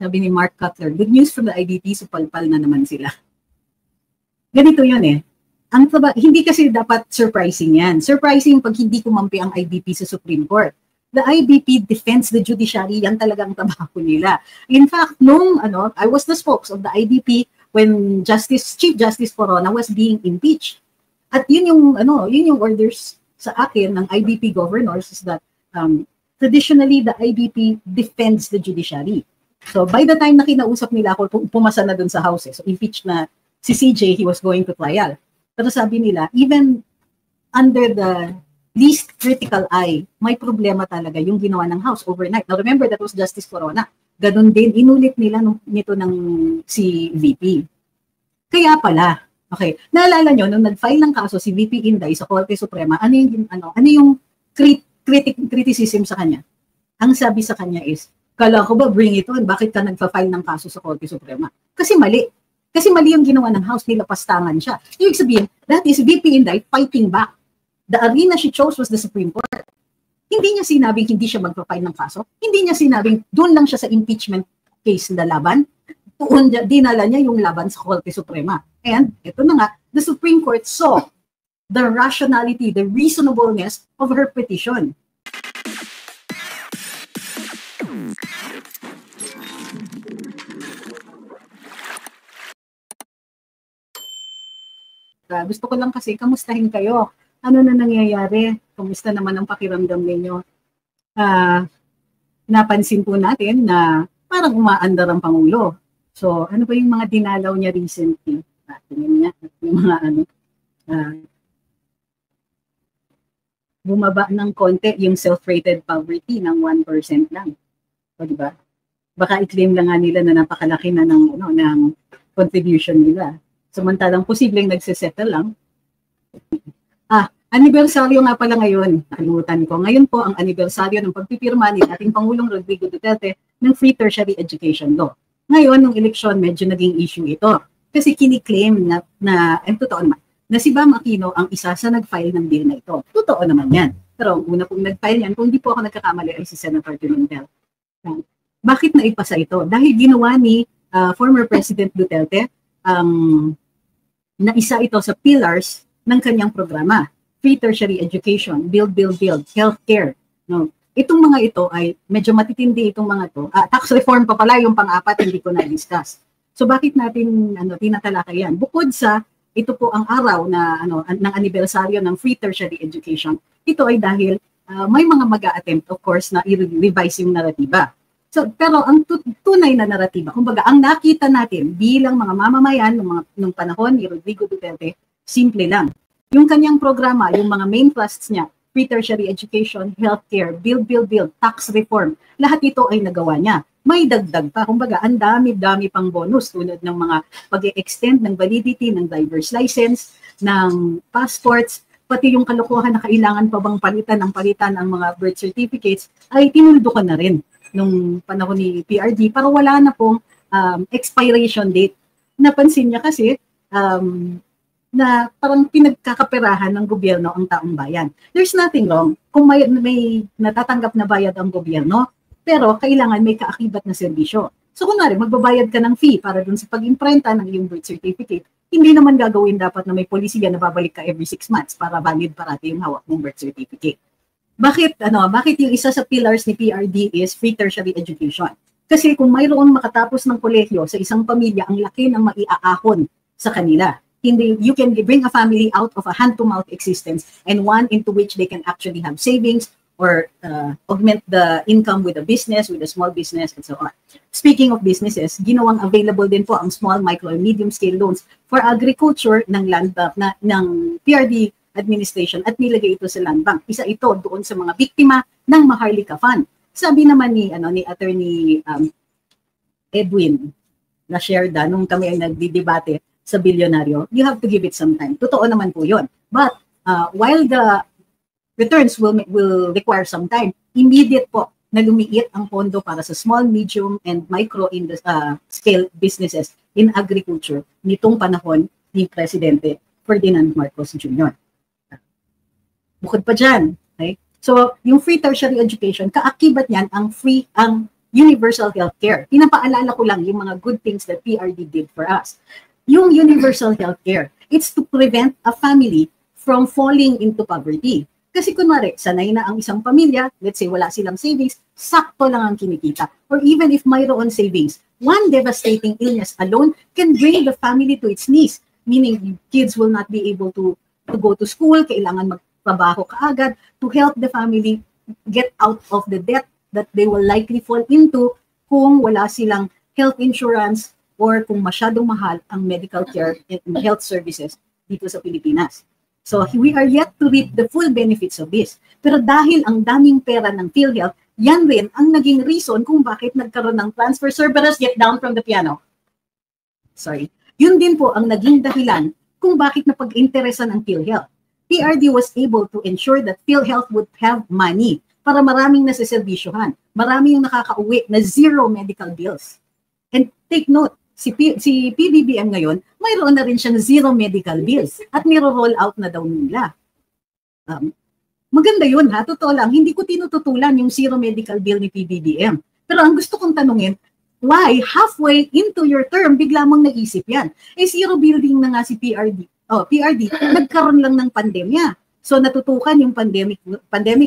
Sabi ni Mark Cutler, good news from the IDP, supalpal na naman sila. Ganito yun eh. Hindi kasi dapat surprising yan. Surprising pag hindi kumampi ang IDP sa Supreme Court. The IBP defends the judiciary, yan talagang trabaho nila. In fact, I was the spokes of the IBP when Chief Justice Corona was being impeached. At yun yung orders sa akin ng IBP governors is that traditionally the IBP defends the judiciary. So by the time na kinausap nila ako, pumasa na dun sa House. So impeached na si CJ, he was going to trial. Pero sabi nila, even under the least critical eye, may problema talaga yung ginawa ng House overnight. Now remember, that was Justice Corona. Ganun din, inulit nila nito ng si VP. Kaya pala, okay, naalala nyo, nung nag-file ng kaso si VP Inday sa Korte Suprema, ano yung criticism sa kanya? Ang sabi sa kanya is, kala ko ba bring it on, bakit ka nagpa-file ng kaso sa Korte Suprema? Kasi mali. Kasi mali yung ginawa ng House, nilapastangan siya. Ibig sabihin, that is VP Inday fighting back. The arena she chose was the Supreme Court. Hindi niya sinabing hindi siya magpa-file ng kaso. Hindi niya sinabing doon lang siya sa impeachment case na laban. Doon dinala niya yung laban sa Korte Suprema. And ito na nga, the Supreme Court saw the rationality, the reasonableness of her petition. Gusto ko lang kasi kamustahin kayo. Ano na nangyayari? Kamusta naman ang pakiramdam ninyo? Napansin po natin na parang umaandar ang Pangulo. So, ano ba yung mga dinalaw niya recently? Tingnan niya, yung mga bumaba ng konti yung self-rated poverty ng 1% lang. O, diba? Baka i-claim lang nga nila na napakalaki na ng contribution nila. Samantalang posibleng nagsisettle lang. Anibersaryo nga pala ngayon. Nakalimutan ko. Ngayon po ang anibersaryo ng pagpipirma ni ating Pangulong Rodrigo Duterte ng Free Tertiary Education Law. Ngayon, nung eleksyon, medyo naging issue ito. Kasi kiniklaim totoo naman, na si Bam Aquino ang isa sa nag-file ng bill na ito. Totoo naman yan. Pero ang una pong nag-file yan, kung hindi po ako nagkakamali, ay si Senator Pimentel. Bakit naipasa ito? Dahil ginawa ni former President Duterte na isa ito sa pillars ng kanyang programa. Free tertiary education, build, healthcare. No? Itong mga ito ay medyo matitindi itong mga ito. Tax reform pa pala yung pang-apat, hindi ko na-discuss. So bakit natin tinatalakay yan? Bukod sa ito po ang araw na ng anibersaryo ng free tertiary education, ito ay dahil may mga mag-a-attempt of course na i-revise yung naratiba. So, pero ang tunay na naratiba, kumbaga, ang nakita natin bilang mga mamamayan nung panahon ni Rodrigo Duterte, simple lang. Yung kanyang programa, yung mga main thrusts niya, free tertiary education, healthcare, build, tax reform, lahat ito ay nagawa niya. May dagdag pa, kumbaga, ang dami-dami pang bonus tulad ng mga pag-extend ng validity ng driver's license, ng passports, pati yung kalokohan na kailangan pa bang palitan ng mga birth certificates, ay tinuldukan na rin nung panahon ni PRD para wala na pong expiration date. Napansin niya kasi na parang pinagkakaperahan ng gobyerno ang taong bayan. There's nothing wrong kung may natatanggap na bayad ang gobyerno, pero kailangan may kaakibat na serbisyo. So kunwari, magbabayad ka ng fee para dun sa pag-imprenta ng iyong birth certificate, hindi naman gagawin dapat na may polisiya na babalik ka every 6 months para valid parati yung hawak mong birth certificate. Bakit yung isa sa pillars ni PRD is free tertiary education? Kasi kung mayroong makatapos ng kolehiyo sa isang pamilya, ang laki ng maiaahon sa kanila. You can bring a family out of a hand-to-mouth existence and one into which they can actually have savings or augment the income with a business, with a small business, and so on. Speaking of businesses, ginawang available din po ang small, micro, and medium-scale loans for agriculture ng Land Bank ng PRD administration at nilagay ito sa Land Bank. Isa ito doon sa mga biktima ng Maharlika Fund. Sabi naman ni Attorney Edwin na shared nung kami ay nagdidebate sa bilyonaryo, you have to give it some time. Totoo naman po yun. But while the returns will require some time, immediate po na lumiit ang pondo para sa small, medium, and micro scale businesses in agriculture nitong panahon ni Presidente Ferdinand Marcos Jr. Bukod pa dyan, okay? So yung free tertiary education, kaakibat niyan ang universal healthcare. Pinapaalala ko lang yung mga good things that PRD did for us. Yung universal healthcare, it's to prevent a family from falling into poverty. Kasi kunwari, sanay na ang isang pamilya, let's say wala silang savings, sakto lang ang kinikita. Or even if mayroon savings, one devastating illness alone can bring the family to its knees. Meaning, kids will not be able to go to school, kailangan magtrabaho kaagad to help the family get out of the debt that they will likely fall into kung wala silang health insurance or kung masyadong mahal ang medical care and health services dito sa Pilipinas. So we are yet to reap the full benefits of this. Pero dahil ang daming pera ng PhilHealth, yan rin ang naging reason kung bakit nagkaroon ng transfer. Sir, let us get down from the piano. Sorry. Yun din po ang naging dahilan kung bakit napag-interesan ang PhilHealth. PRD was able to ensure that PhilHealth would have money para maraming nasiservisyohan. Marami yung nakakauwi na zero medical bills. And take note, si PBBM ngayon, mayroon na rin siyang zero medical bills at niro-roll out na daw nila. Maganda yun ha, totoo lang, hindi ko tinututulan yung zero medical bill ni PBBM. Pero ang gusto kong tanungin, why halfway into your term, bigla mong naisip yan? Eh zero billing na nga si PRD, nagkaroon lang ng pandemya. So natutukan yung pandemic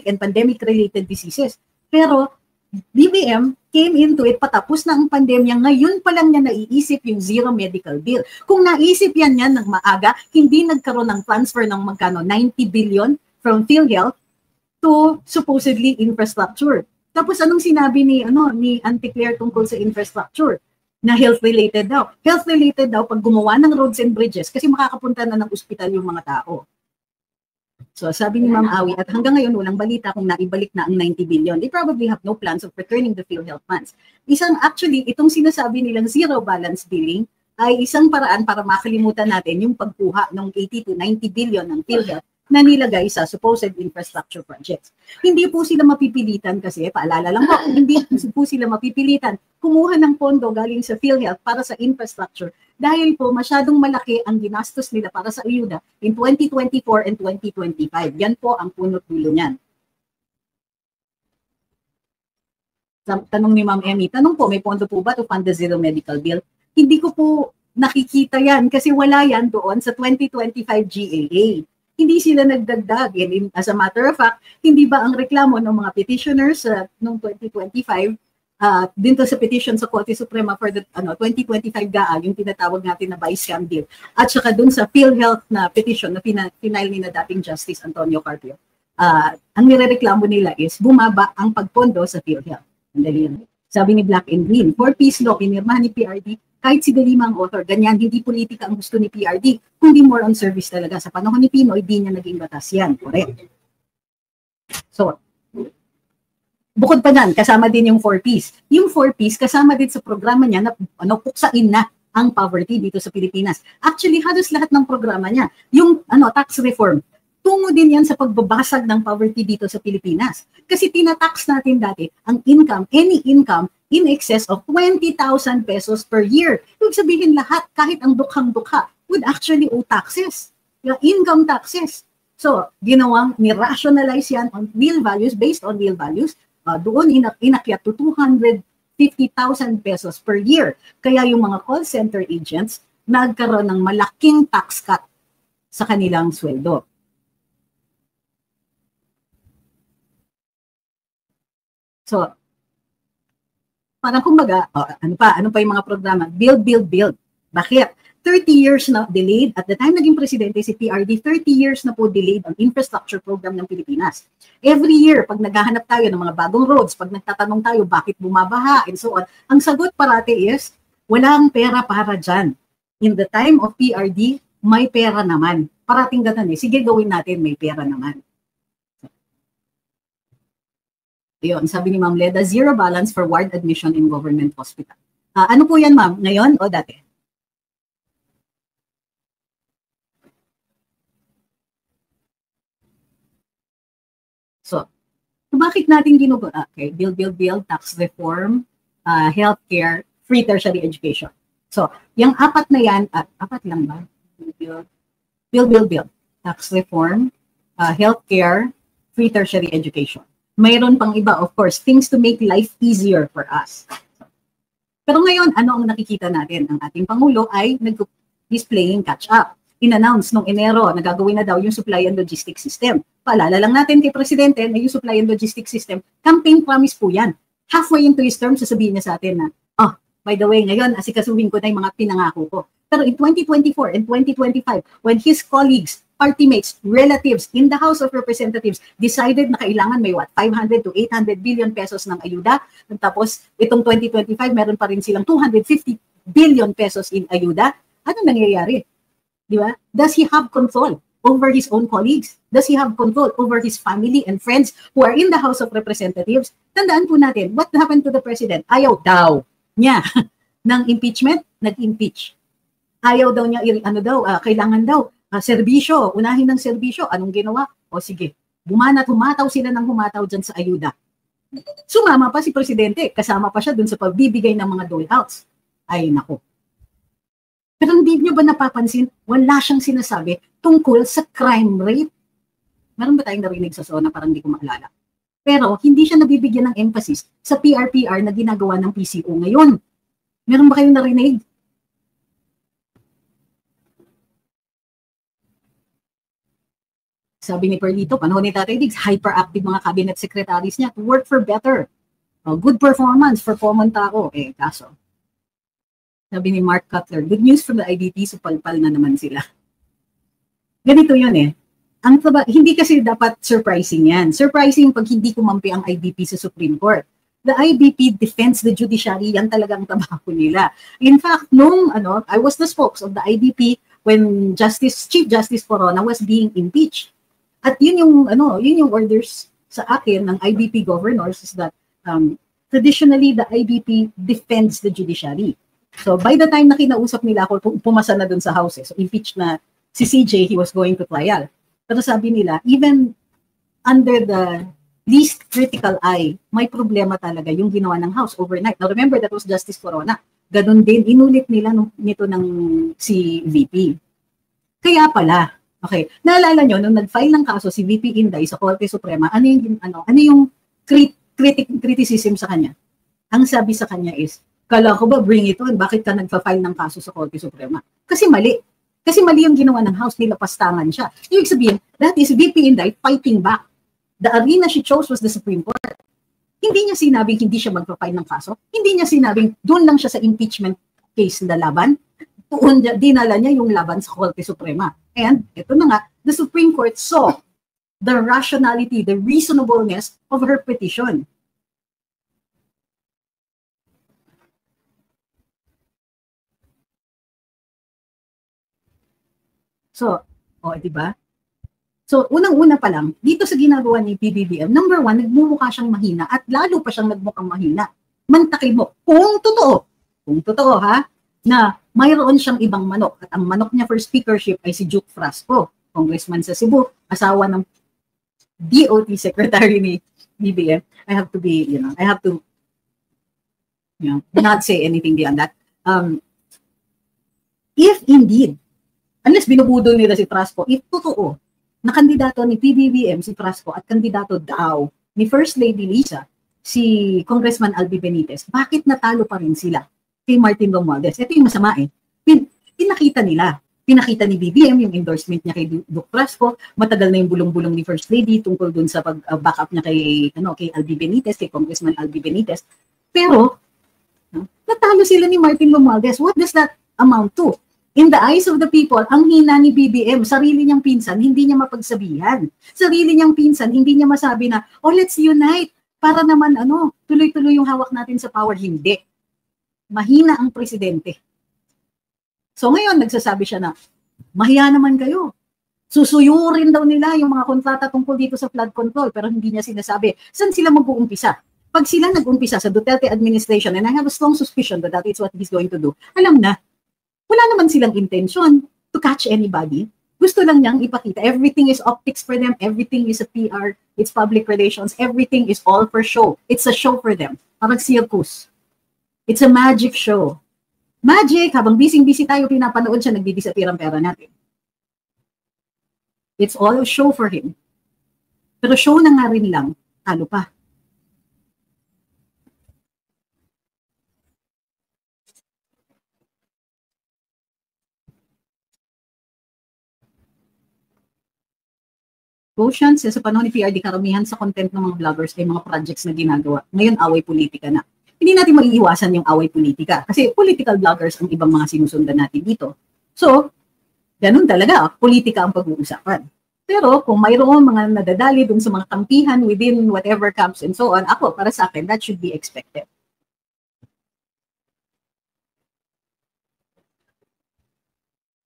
and pandemic-related diseases. Pero BBM came into it patapos na ang pandemya, ngayon pa lang niya naiisip yung zero medical bill. Kung naisip yan ng maaga, hindi nagkaroon ng transfer ng magkano, 90 billion from PhilHealth to supposedly infrastructure. Tapos anong sinabi ni Auntie Claire tungkol sa infrastructure? Na health-related daw. Health-related daw pag gumawa ng roads and bridges kasi makakapunta na ng ospital yung mga tao. So sabi ni Ma'am Awi, at hanggang ngayon walang balita kung naibalik na ang 90 billion. They probably have no plans of returning the PhilHealth funds. Actually, itong sinasabi nilang zero balance billing ay isang paraan para makalimutan natin yung pagkuha ng 80 to 90 billion ng PhilHealth na nilagay sa supposed infrastructure projects. Hindi po sila mapipilitan kasi, paalala lang po, hindi po sila mapipilitan kumuha ng pondo galing sa PhilHealth para sa infrastructure dahil po masyadong malaki ang ginastos nila para sa ayuda in 2024 and 2025. Yan po ang punot-dulo niyan. Tanong ni Ma'am Emmy, tanong po, may pondo po ba to fund the zero medical bill? Hindi ko po nakikita yan kasi wala yan doon sa 2025 GAA. Hindi sila nagdagdag. And as a matter of fact, hindi ba ang reklamo ng mga petitioners noong 2025 dito sa petition sa Korte Suprema for the 2025 GAA, yung tinatawag natin na by-scam bill, at saka dun sa PhilHealth na petition na final ni na dating Justice Antonio Carpio, ang nirereklamo nila is bumaba ang pagpondo sa PhilHealth. Sabi ni Black and Green, for peace law, pinirmahan ni PRD, kahit si Delima ang author, ganyan, hindi politika ang gusto ni PRD, kundi more on service talaga. Sa panahon ni Pinoy, di niya naging batas yan. Correct. So, bukod pa dyan, kasama din yung 4Ps. Yung 4Ps, kasama din sa programa niya na puksain na ang poverty dito sa Pilipinas. Actually, halos lahat ng programa niya. Yung tax reform, tungo din yan sa pagbabasag ng poverty dito sa Pilipinas. Kasi tinatax natin dati ang income, any income, in excess of 20,000 pesos per year. Ibig sabihin lahat, kahit ang dukhang-dukha, would actually owe taxes. Yung income taxes. So, ginawang ni-rationalize yan on real values, based on real values, doon inakyat to 250,000 pesos per year. Kaya yung mga call center agents, nagkaroon ng malaking tax cut sa kanilang sweldo. So, parang kumbaga, ano pa yung mga programa? Build. Bakit? 30 years na delayed. At the time naging presidente si PRD, 30 years na po delayed ang infrastructure program ng Pilipinas. Every year, pag naghahanap tayo ng mga bagong roads, pag nagtatanong tayo bakit bumabaha, and so on, ang sagot parati is, walang pera para dyan. In the time of PRD, may pera naman. Parating ganun sige gawin natin, may pera naman. Yun, sabi ni Ma'am Leda, zero balance for ward admission in government hospital. Ano po yan, Ma'am? Ngayon o dati? So bakit natin ginagawa? Okay, build, tax reform, healthcare, free tertiary education. So, yung apat na yan, apat lang ba? Build, tax reform, healthcare, free tertiary education. Mayroon pang iba, of course, things to make life easier for us. Pero ngayon, ano ang nakikita natin? Ang ating Pangulo ay he's playing catch-up. In-announce nung Enero na gagawin na daw yung supply and logistics system. Paalala lang natin kay Presidente na yung supply and logistics system, campaign promise po yan. Halfway into his term, sasabihin niya sa atin na, oh, by the way, ngayon, asikasuhin ko na yung mga pinangako ko. Pero in 2024 and 2025, when his colleagues, party mates, relatives in the House of Representatives decided na kailangan may 500 to 800 billion pesos ng ayuda, tapos itong 2025, meron pa rin silang 250 billion pesos in ayuda, ano nangyayari? Di ba? Does he have control over his own colleagues? Does he have control over his family and friends who are in the House of Representatives? Tandaan po natin, what happened to the President? Ayaw daw niya ng impeachment, nag-impeach. Ayaw daw niya, kailangan daw, serbisyo, unahin ng serbisyo. Anong ginawa? O sige, humataw sila ng humataw dyan sa ayuda. Sumama pa si Presidente, kasama pa siya dun sa pagbibigay ng mga dole-outs. Ay, nako. Pero hindi nyo ba napapansin, wala siyang sinasabi tungkol sa crime rate? Meron ba tayong narinig sa SONA? Parang hindi ko maalala. Pero hindi siya nabibigyan ng emphasis sa PRPR na ginagawa ng PCO ngayon. Meron ba kayong narinig? Sabi ni Perlito, panahon ni Tatay Diggs, hyperactive mga cabinet secretaries niya to work for better. Good performance for common tao. Kaso. Sabi ni Mark Cutler, good news from the IDP, supalpal na naman sila. Ganito yun hindi kasi dapat surprising yan. Surprising pag hindi kumampi ang IDP sa Supreme Court. The IBP defends the judiciary, yan talagang trabaho nila. In fact, I was the spokes of the IBP when Chief Justice Corona was being impeached. At yun yung orders sa akin ng IBP governors is that traditionally the IBP defends the judiciary. So by the time na kinausap nila ako, pumasa na dun sa House. So impeached na si CJ, he was going to trial. Pero sabi nila, even under the least critical eye, may problema talaga yung ginawa ng House overnight. Now remember, that was Justice Corona. Ganun din, inulit nila nito ng si VP. Kaya pala, okay, naalala nyo, nung nag-file ng kaso si VP Inday sa Korte Suprema, ano yung criticism sa kanya? Ang sabi sa kanya is, kala ko ba bring it on, bakit ka nagpa-file ng kaso sa Korte Suprema? Kasi mali. Kasi mali yung ginawa ng House, nilapastangan siya. Ibig sabihin, that is VP Inday fighting back. The arena she chose was the Supreme Court. Hindi niya sinabing hindi siya magpa-file ng kaso. Hindi niya sinabing doon lang siya sa impeachment case na laban. Doon dinala niya yung laban sa Korte Suprema. And ito na nga, the Supreme Court saw the rationality, the reasonableness of her petition. So, di ba? So, unang-una pa lang, dito sa ginagawa ni PBBM, number one, nagmumukha siyang mahina at lalo pa siyang nagmukhang mahina. Mantakin mo, kung totoo ha, na mayroon siyang ibang manok at ang manok niya for speakership ay si Duke Frasco, congressman sa Cebu, asawa ng DOT secretary ni BBM. I have to not say anything beyond that. If indeed, unless binubudol nila si Frasco, if totoo na kandidato ni PBBM si Frasco at kandidato daw ni First Lady Lisa, si Congressman Albi Benitez, bakit natalo pa rin sila kay Martin Romualdez? Ito yung masama Pinakita ni BBM yung endorsement niya kay Duke Frasco, matagal na yung bulong-bulong ni First Lady tungkol dun sa pag-backup niya kay Albi Benitez, kay Congressman Albi Benitez. Pero, natalo sila ni Martin Romualdez. What does that amount to? In the eyes of the people, ang hina ni BBM, sarili niyang pinsan, hindi niya mapagsabihan. Sarili niyang pinsan, hindi niya masabi na, let's unite, para naman, tuloy-tuloy yung hawak natin sa power. Hindi. Mahina ang presidente. So ngayon, nagsasabi siya na, mahiya naman kayo. Susuyurin daw nila yung mga kontrata tungkol dito sa flood control, pero hindi niya sinasabi. Saan sila mag-uumpisa? Pag sila nag-umpisa sa Duterte administration, and I have a strong suspicion that is what he's going to do, alam na, wala naman silang intention to catch anybody. Gusto lang niyang ipakita. Everything is optics for them. Everything is a PR. It's public relations. Everything is all for show. It's a show for them. Parang circus. It's a magic show. Magic, habang busy-busy tayo, pinapanood siya, nagdi-disappear ang pera natin. It's all a show for him. Pero show na nga rin lang talo pa. Quotient, sa panahon ni PRD, karamihan sa content ng mga vloggers ay mga projects na ginagawa. Ngayon, away politika na. Hindi natin maiiwasan yung away politika kasi political vloggers ang ibang mga sinusundan natin dito. So, ganun talaga, politika ang pag-uusapan. Pero kung mayroong mga nadadali dun sa mga kampihan within whatever camps and so on, ako, para sa akin, that should be expected.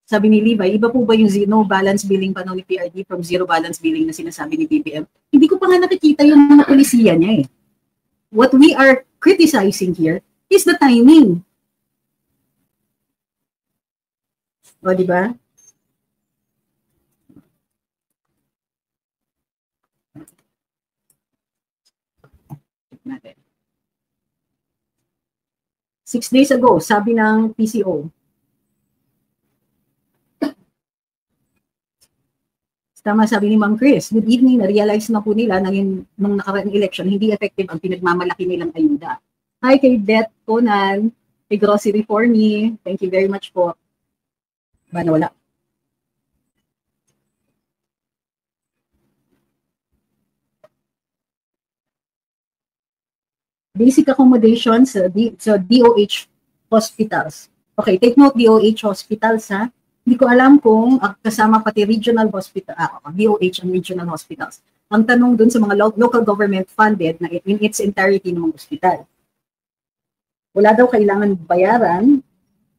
Sabi ni Levi, iba po ba yung no balance billing pa ni PRD from zero balance billing na sinasabi ni BBM? Hindi ko pa nga nakikita yung mga polisiya niya eh. What we are criticizing here is the timing. O, di ba? Natin. 6 days ago, sabi ng PCO, tama sabi ni Ma'am Chris, good evening, na-realize na po nila na nung nakaraang election, hindi effective ang pinagmamalaki nilang ayuda. Hi kay Beth Conan, kay Grocery for Me, thank you very much po. Ba nawala? Basic accommodations sa DOH hospitals. Okay, take note DOH hospitals ha. Hindi ko alam kung kasama pati regional hospital, DOH ang regional hospitals. Ang tanong dun sa mga local government funded na in its entirety ng mga hospital. Wala daw kailangan bayaran,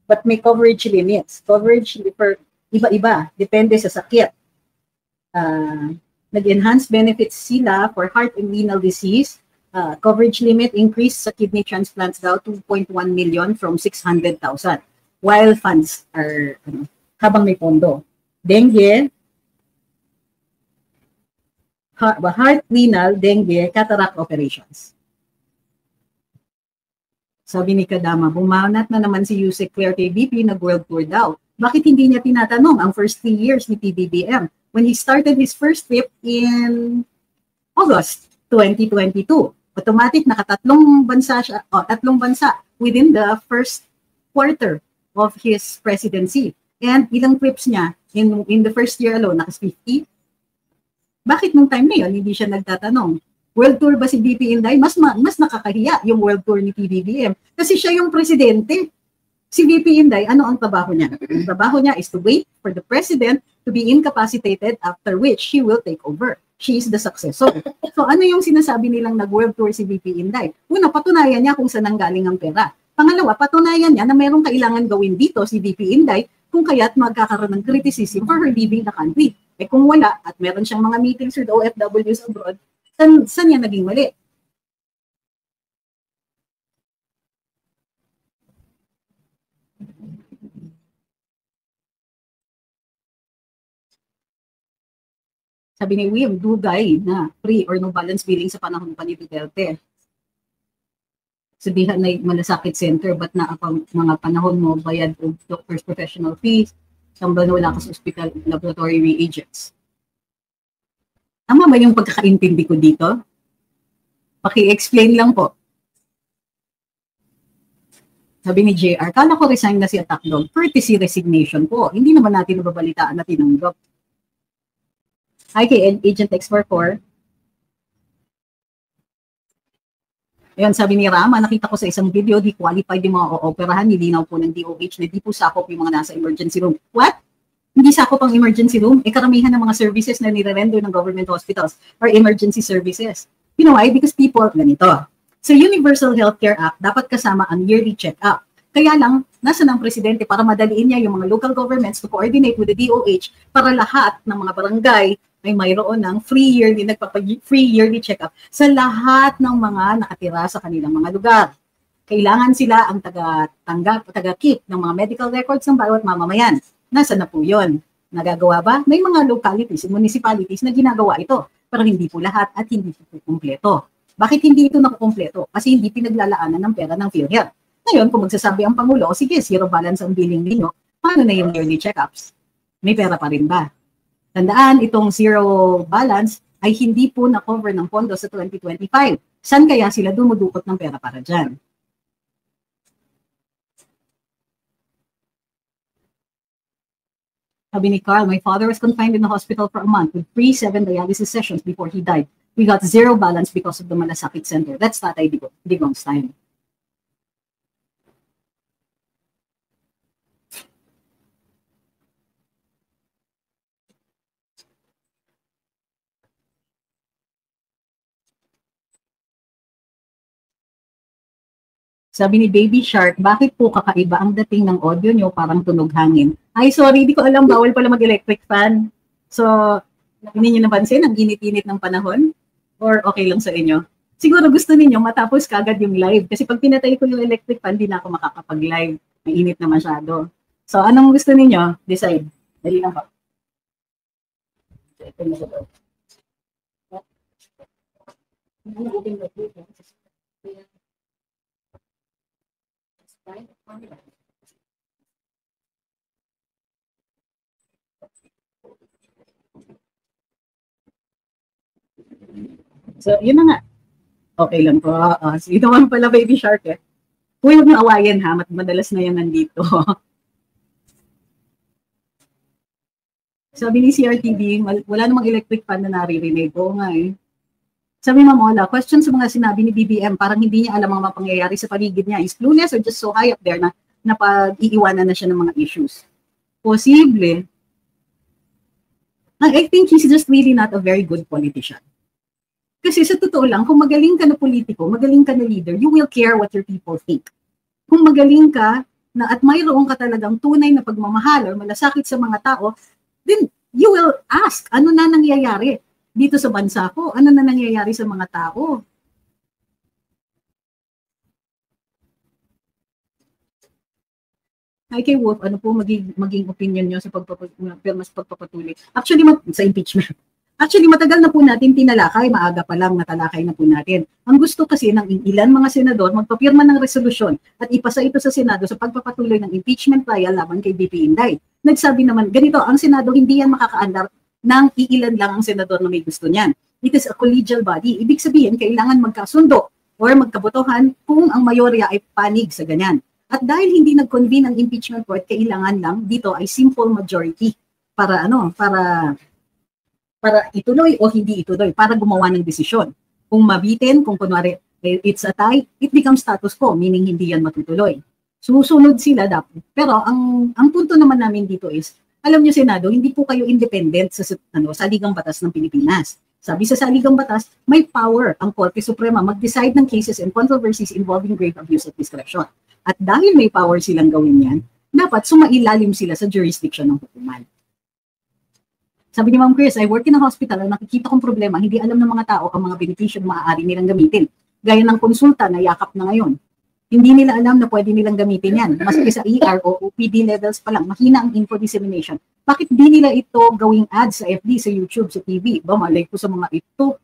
but may coverage limits. Coverage for iba-iba, depende sa sakit. Nag-enhance benefits sila for heart and renal disease. Coverage limit increase sa kidney transplants daw 2.1 million from 600,000. While funds are habang may pondo. Dengue, heart, renal, dengue, cataract operations. Sabi ni Kadama, bumanat na naman si Yusek Claire KBP, nag-world tour daw. Bakit hindi niya tinatanong ang first 3 years ni PBBM when he started his first trip in August 2022? Automatic nakatatlong bansa siya, tatlong bansa within the first quarter of his presidency. And ilang trips niya in the first year alone, nakas 50. Bakit nung time na yun, hindi siya nagtatanong? World tour ba si BP Inday? Mas nakakahiya yung world tour ni PBBM. Kasi siya yung presidente. Si VP Inday, ano ang trabaho niya? Ang trabaho niya is to wait for the president to be incapacitated, after which she will take over. She is the successor. So ano yung sinasabi nilang nag-world tour si VP Inday? Una, patunayan niya kung saan nanggaling ang pera. Pangalawa, patunayan niya na mayroong kailangan gawin dito si VP Inday kung kaya't magkakaroon ng criticism for her leaving the country. Eh kung wala, at meron siyang mga meetings with OFWs abroad, saan niya naging mali? Sabi ni William, dugay na free or no balance billing sa panahon pa ni Duterte. Sabihan na malasakit center, ba't na ang mga panahon mo bayad o doctor's professional fees, sambal na wala ka sa hospital, laboratory reagents. Tama ba yung pagkakaintindi ko dito? Paki-explain lang po. Sabi ni JR, kala ko resign na si Attack Dog, courtesy resignation po. Hindi naman natin nababalitaan na tinanggap. Hi kay Agent X44. Ayan, sabi ni Rama, nakita ko sa isang video, di qualified yung mga ooperahan, nilinaw po ng DOH na di po sakop yung mga nasa emergency room. What? Hindi sakop ang emergency room? Eh, karamihan ng mga services na nire-render ng government hospitals are emergency services. You know why? Because people, ganito. Sa Universal Healthcare Act, dapat kasama ang yearly check-up. Kaya lang, nasa ng presidente para madaliin niya yung mga local governments to coordinate with the DOH para lahat ng mga barangay ay mayroon ng free yearly check-up sa lahat ng mga nakatira sa kanilang mga lugar. Kailangan sila ang taga-keep ng mga medical records ng bawat mamamayan. Nasaan na po yun? Nagagawa ba? May mga localities, municipalities na ginagawa ito, pero hindi po lahat at hindi po kumpleto. Bakit hindi ito nakukumpleto? Kasi hindi pinaglalaanan ng pera ng PhilHealth. Ngayon, kung magsasabi ang Pangulo, sige, zero balance ang billing ninyo, paano na yung yearly check-ups? May pera pa rin ba? Tandaan, itong zero balance, ay hindi po na-cover ng pondo sa 2025. Saan kaya sila dumudukot ng pera para dyan? Sabi ni Carl, my father was confined in the hospital for a month with 7 dialysis sessions before he died. We got zero balance because of the Malasakit Center. That's Tatay Digong's time. Sabi ni Baby Shark, bakit po kakaiba ang dating ng audio nyo parang tunog hangin? Ay, sorry, di ko alam, bawal pala mag-electric fan. So, hindi nyo napansin ang init-init ng panahon? Or okay lang sa inyo? Siguro gusto ninyo matapos kagad yung live. Kasi pag pinatay ko yung electric fan, di na ako makakapag-live. May init na masyado. So, anong gusto ninyo? Decide. Dali lang po. Ito na ba? So, yun na nga. Okay lang po. Ito naman pala, Baby Shark eh. Huwag mo awayan ha, madalas na yan nandito. Sabi ni CRTV, wala namang electric fan na naririnig. Oo nga eh. Sabi ni Mamola, question sa mga sinabi ni BBM, parang hindi niya alam ang mga pangyayari sa paligid niya. Is clueless or just so high up there na napag-iiwanan na siya ng mga issues? Posible. I think he's just really not a very good politician. Kasi sa totoo lang, kung magaling ka na politiko, magaling ka na leader, you will care what your people think. Kung magaling ka na at mayroon ka talagang tunay na pagmamahal or malasakit sa mga tao, then you will ask, ano na nangyayari dito sa bansa ko? Ano na nangyayari sa mga tao? Hi kay Wolf, ano po maging opinion nyo sa pagpapatuloy? Actually, sa impeachment. Actually, matagal na po natin tinalakay, maaga pa lang natalakay na po natin. Ang gusto kasi ng ilan mga senador magpapirma ng resolusyon at ipasa ito sa Senado sa pagpapatuloy ng impeachment trial laban kay BP Inday. Nagsabi naman, ganito, ang Senado hindi yan makakaandar ng iilan lang ang senador na may gusto niyan. It is a collegial body. Ibig sabihin, kailangan magkasundo or magkabotohan kung ang mayorya ay panig sa ganyan. At dahil hindi nag-convene ang impeachment court, kailangan lang dito ay simple majority para ituloy o hindi ituloy, para gumawa ng desisyon. Kung mabitin, kung kunwari it's a tie, it becomes status quo, meaning hindi yan matutuloy. Susunod sila dapat. Pero ang punto naman namin dito is, alam niyo Senado, hindi po kayo independent sa Saligang Batas ng Pilipinas. Sabi sa Saligang Batas, may power ang Korte Suprema mag-decide ng cases and controversies involving grave abuse of discretion. At dahil may power silang gawin yan, dapat sumailalim sila sa jurisdiction ng hukuman. Sabi ni Ma'am Chris, I work in a hospital at nakikita kong problema, hindi alam ng mga tao ang mga benepisyo na maaari nilang gamitin. Gaya ng konsulta na yakap na ngayon. Hindi nila alam na pwede nilang gamitin yan. Maski sa ER o OPD levels pa lang, mahina ang info dissemination. Bakit di nila ito gawing ads sa FB, sa YouTube, sa TV? Ba, malay ko sa mga ito.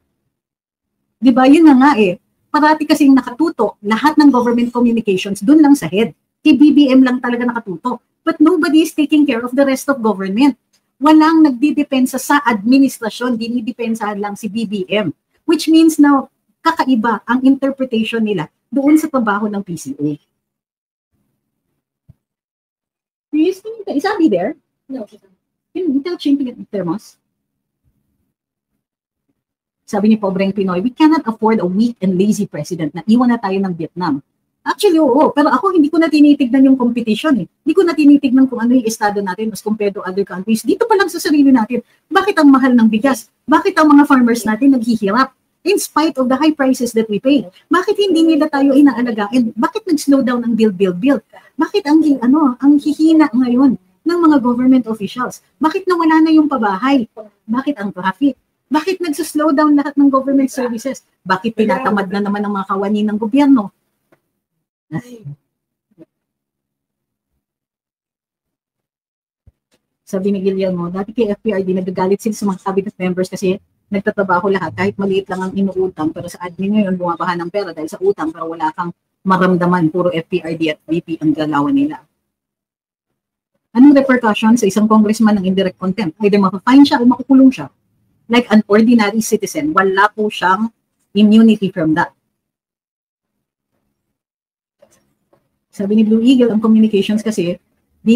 Di ba, yun na nga eh. Parati kasing nakatuto, lahat ng government communications dun lang sa head. Kay BBM lang talaga nakatuto. But nobody is taking care of the rest of government. Walang nagdidepensa sa administrasyon, dinidepensahan lang si BBM. Which means na kakaiba ang interpretation nila doon sa trabaho ng PCO. Is Abby there? No. Can you tell Chin to get the thermos? Sabi ni Pobreng Pinoy, we cannot afford a weak and lazy president na iwan na tayo ng Vietnam. Actually, oo. Pero ako, hindi ko na tinitignan yung competition eh. Hindi ko na tinitignan kung ano yung estado natin as compared to other countries. Dito pa lang sa sarili natin, bakit ang mahal ng bigas? Bakit ang mga farmers natin naghihirap? In spite of the high prices that we pay. Bakit hindi nila tayo inaalagaan? Bakit nag-slow down ang build? Bakit ang hihina ngayon ng mga government officials? Bakit nawala na yung pabahay? Bakit ang traffic? Bakit nagsuslow down lahat ng government services? Bakit tinatamad na naman ang mga kawani ng gobyerno? Sabi ni Guillermo, dati kay FPRD nagagalit sila sa mga cabinet members kasi nagtatrabaho lahat kahit maliit lang ang inuutang, pero sa admin ngayon bumabaha ng pera dahil sa utang pero wala kang maramdaman, puro FPRD at VP ang galawan nila. Anong repercussion sa isang congressman ng indirect contempt? Either mapafine siya o makukulong siya. like an ordinary citizen. Wala po siyang immunity from that. Sabi ni Blue Eagle, ang communications kasi di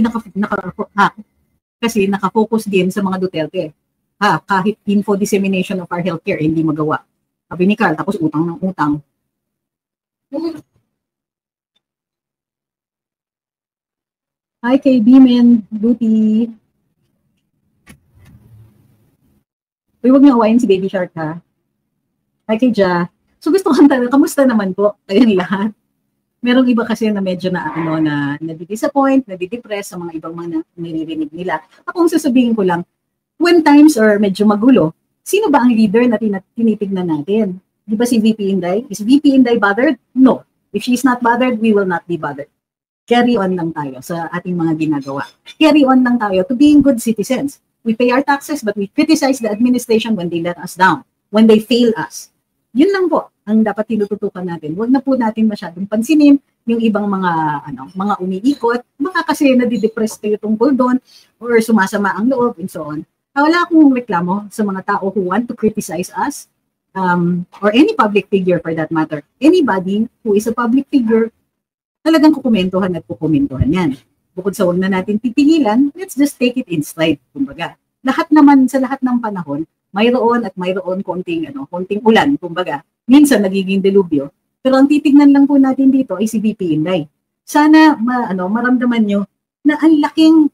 kasi nakafocus din sa mga Duterte. Kahit info dissemination of our healthcare, hindi magawa. Sabi ni Carl, tapos utang ng utang. Hi kay Beeman, Duty. Uy, huwag niyo awayin si Baby Shark, ha? Hi kay Ja. So gusto ko tanong, kamusta naman po kayong lahat? Merong iba kasi na medyo na nadi-disappoint, nadi-depress sa mga ibang mga naririnig nila. Akong sasabihin ko lang, when times are medyo magulo, sino ba ang leader na tinitignan natin? Di ba si VP Inday? Is VP Inday bothered? No. If she's not bothered, we will not be bothered. Carry on lang tayo sa ating mga ginagawa. Carry on lang tayo to being good citizens. We pay our taxes, but we criticize the administration when they let us down, when they fail us. Yun lang po ang dapat tinututukan natin. Huwag na po natin masyadong pansinin yung ibang mga umiikot. Baka kasi nadidepress kayo tungkol doon or sumasama ang loob and so on. Wala akong reklamo sa mga tao who want to criticize us or any public figure for that matter. Anybody who is a public figure, talagang kukomentuhan at kukomentuhan yan. Bukod sa huwag na natin pipigilan, let's just take it in stride. Kumbaga, sa lahat ng panahon, mayroon at mayroon konting ulan, kumbaga. Minsan nagiging delubyo. Pero ang titignan lang po natin dito ay si VP Inday. Sana maramdaman nyo na ang laking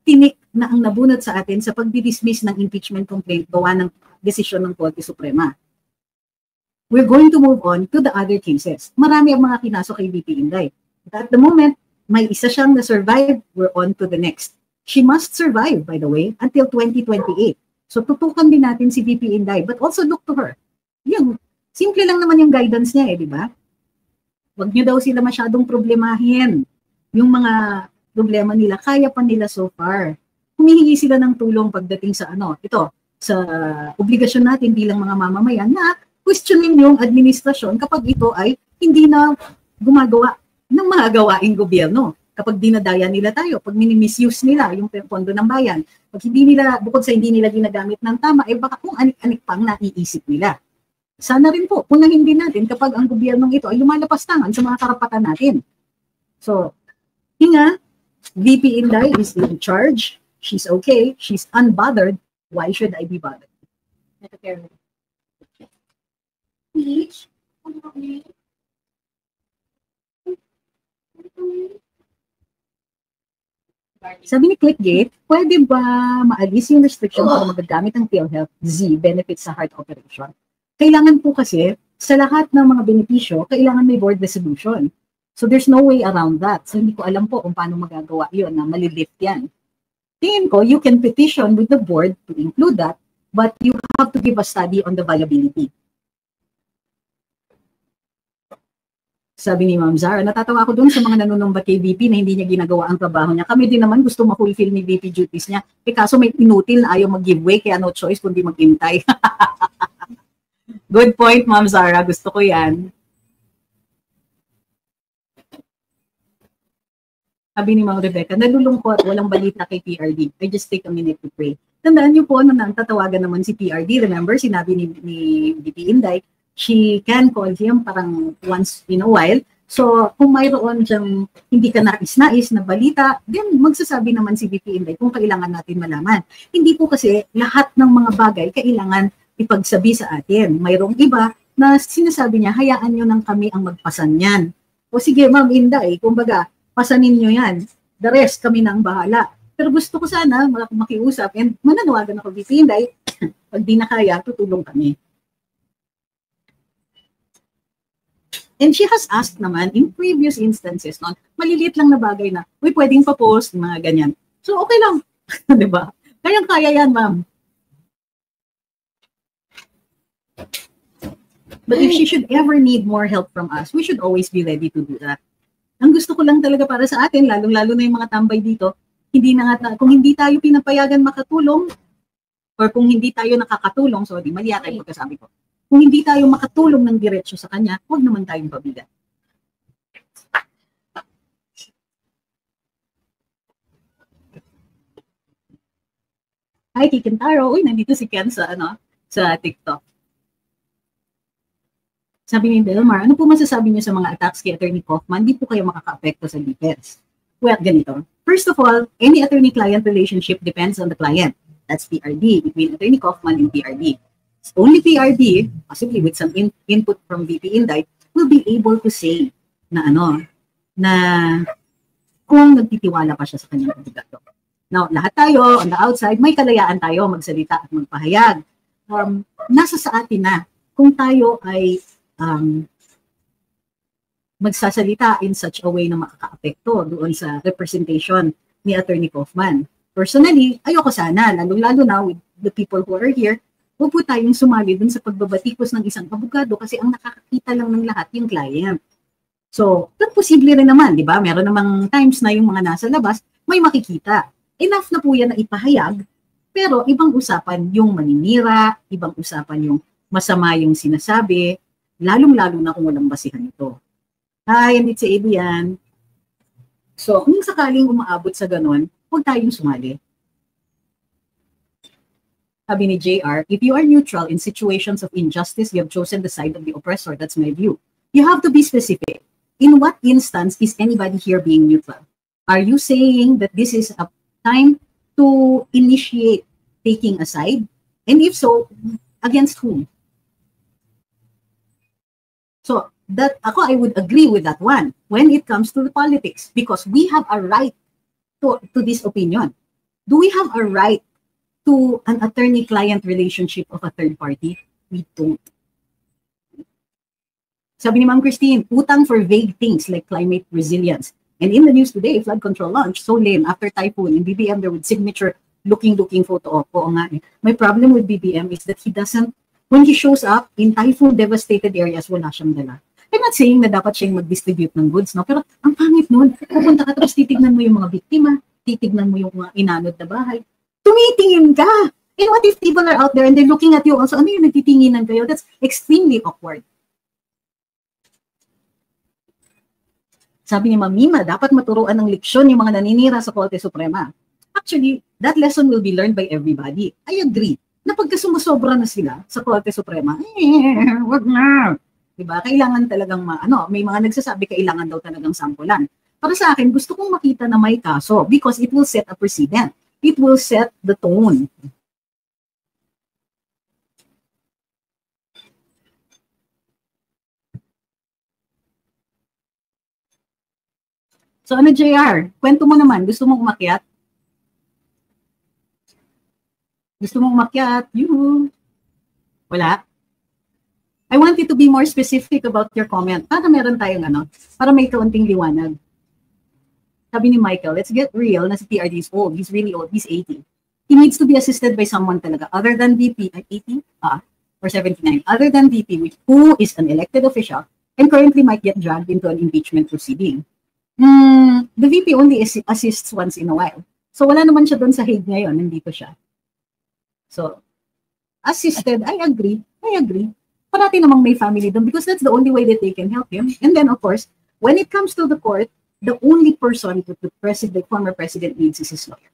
tinik na ang nabunot sa atin sa pagdi-dismiss ng impeachment complaint gawa ng desisyon ng Korte Suprema. We're going to move on to the other cases. Marami ang mga kinaso kay VP Inday. But at the moment, may isa siyang na-survive, we're on to the next. She must survive, by the way, until 2028. So tutukan din natin si VP Inday, but also look to her. Yung, simple lang naman yung guidance niya di ba? Huwag niyo daw sila masyadong problemahin. Yung mga problema nila, kaya pa nila so far. Humihingi sila ng tulong pagdating sa sa obligasyon natin bilang mga mamamayan na questionin yung administrasyon kapag ito ay hindi na gumagawa ng mga gawaing gobyerno. Kapag dinadaya nila tayo, pag mini-misuse nila yung pondo ng bayan, pag bukod sa hindi nila ginagamit ng tama, baka kung anik-anik pang naiisip nila. Sana rin po, unahin din natin kapag ang gobyernong ito ay lumalapastangan sa mga karapatan natin. So, hinga, VP Inday is in charge. She's okay. She's unbothered. Why should I be bothered? Sabi ni Clickgate, pwede ba maalis yung restriction para magagamit ng PhilHealth benefits sa heart operation? Kailangan po kasi, sa lahat ng mga benepisyo, kailangan may board resolution. So there's no way around that. So hindi ko alam po kung paano magagawa yun na malilift yan. Tingin ko, you can petition with the board to include that, but you have to give a study on the viability. Sabi ni Ma'am Zara, natatawa ako dun sa mga nanunumbat kay VP na hindi niya ginagawa ang trabaho niya. Kami din naman gusto ma-fulfill ni VP duties niya. Kaso may inutil na ayaw mag-giveaway, kaya no choice kundi mag-intay. Good point, Ma'am Zara. Gusto ko yan. Sabi ni Ma'am Rebecca, nalulungkot, walang balita kay PRD. I just take a minute to pray. Tandaan niyo po, nang tatawagan naman si PRD, remember, sinabi ni VP Inday, she can call him parang once in a while. So, kung mayroon siyang hindi ka nais-nais na balita, then magsasabi naman si VP Inday kung kailangan natin malaman. Hindi po kasi lahat ng mga bagay kailangan ipagsabi sa atin. Mayroong iba na sinasabi niya, hayaan nyo nang kami ang magpasan yan. O sige, Ma'am Inday, kumbaga, pasanin nyo yan. The rest, kami na ang bahala. Pero gusto ko sana makiusap and mananawagan ako VP Inday, pag di na kaya, tutulong kami. And she has asked naman in previous instances noon, maliliit lang na bagay na, uy, pwedeng pa-post, mga ganyan. So, okay lang. Diba? Kayang-kaya yan, ma'am. But if she should ever need more help from us, we should always be ready to do that. Ang gusto ko lang talaga para sa atin, lalong-lalo na yung mga tambay dito, kung hindi tayo pinapayagan makatulong, or kung hindi tayo nakakatulong, sorry, mali yata yung pagkasabi ko. Kung hindi tayo makatulong ng diretsyo sa kanya, huwag naman tayong pabigat. Hi, Kikintaro. Uy, nandito si Ken sa, sa TikTok. Sabi ni Belmar, ano po masasabi niyo sa mga attacks kay Attorney Kaufman? Di po kayo makaka-apekto sa defense. Well, ganito. First of all, any attorney-client relationship depends on the client. That's PRD, between Attorney Kaufman and PRD. Only PRD, possibly with some input from VP Inday, will be able to say na na kung nagtitiwala pa siya sa kanyang abogado. Now, lahat tayo, on the outside, may kalayaan tayo magsalita at magpahayag. Nasa sa atin na kung tayo ay magsasalita in such a way na makaka-apekto doon sa representation ni Attorney Kaufman. Personally, ayoko sana, lalo-lalo na with the people who are here, huwag po tayong sumali dun sa pagbabatikos ng isang abogado kasi ang nakakakita lang ng lahat yung client. So, posible rin naman, di ba? Meron namang times na yung mga nasa labas, may makikita. Enough na po yan na ipahayag, pero ibang usapan yung maninira, ibang usapan yung masama yung sinasabi, lalong-lalo na kung walang basihan ito. Hi, hindi si Eddie yan. So, kung sakaling umaabot sa ganon, huwag tayong sumali. Sabi ni JR, if you are neutral in situations of injustice, you have chosen the side of the oppressor. That's my view. You have to be specific. In what instance is anybody here being neutral? Are you saying that this is a time to initiate taking a side? And if so, against whom? So, I would agree with that one when it comes to the politics because we have a right to this opinion. Do we have a right to an attorney-client relationship of a third party? We don't. Sabi ni Ma'am Christine, utang for vague things like climate resilience. And in the news today, flood control launch, so lame, after typhoon, in BBM there with signature looking photo of. Oo nga eh. My problem with BBM is that he doesn't, when he shows up in typhoon-devastated areas, wala siyang dala. I'm not saying na dapat siyang mag-distribute ng goods, no? Pero ang pangit nun, pupunta ka tapos titignan mo yung mga biktima, titignan mo yung mga inanod na bahay, tumitingin ka! And what if people are out there and they're looking at you also, ano yung nagtitinginan kayo? That's extremely awkward. Sabi ni Ma'am Mima, dapat maturuan ng leksyon yung mga naninira sa Korte Suprema. Actually, that lesson will be learned by everybody. I agree. Na pagka sumusobra na sila sa Korte Suprema, wag na. Diba? Kailangan talagang, may mga nagsasabi kailangan daw talagang sampulan. Para sa akin, gusto kong makita na may kaso because it will set a precedent. It will set the tone. So ano, JR? Kwento mo naman. Gusto mong umakyat? Gusto mong umakyat? Wala? I want you to be more specific about your comment. Para meron tayong para may kaunting liwanag. Sabi ni Michael, let's get real na si PRD is old. He's really old. He's 80. He needs to be assisted by someone talaga other than VP at 80 or 79. Other than VP, who is an elected official and currently might get dragged into an impeachment proceeding. The VP only assists once in a while. So wala naman siya doon sa Hague ngayon. Nandito siya. So, assisted, I agree. Parati namang may family doon because that's the only way that they can help him. And then, of course, when it comes to the court, the only person that the former president needs is his lawyer.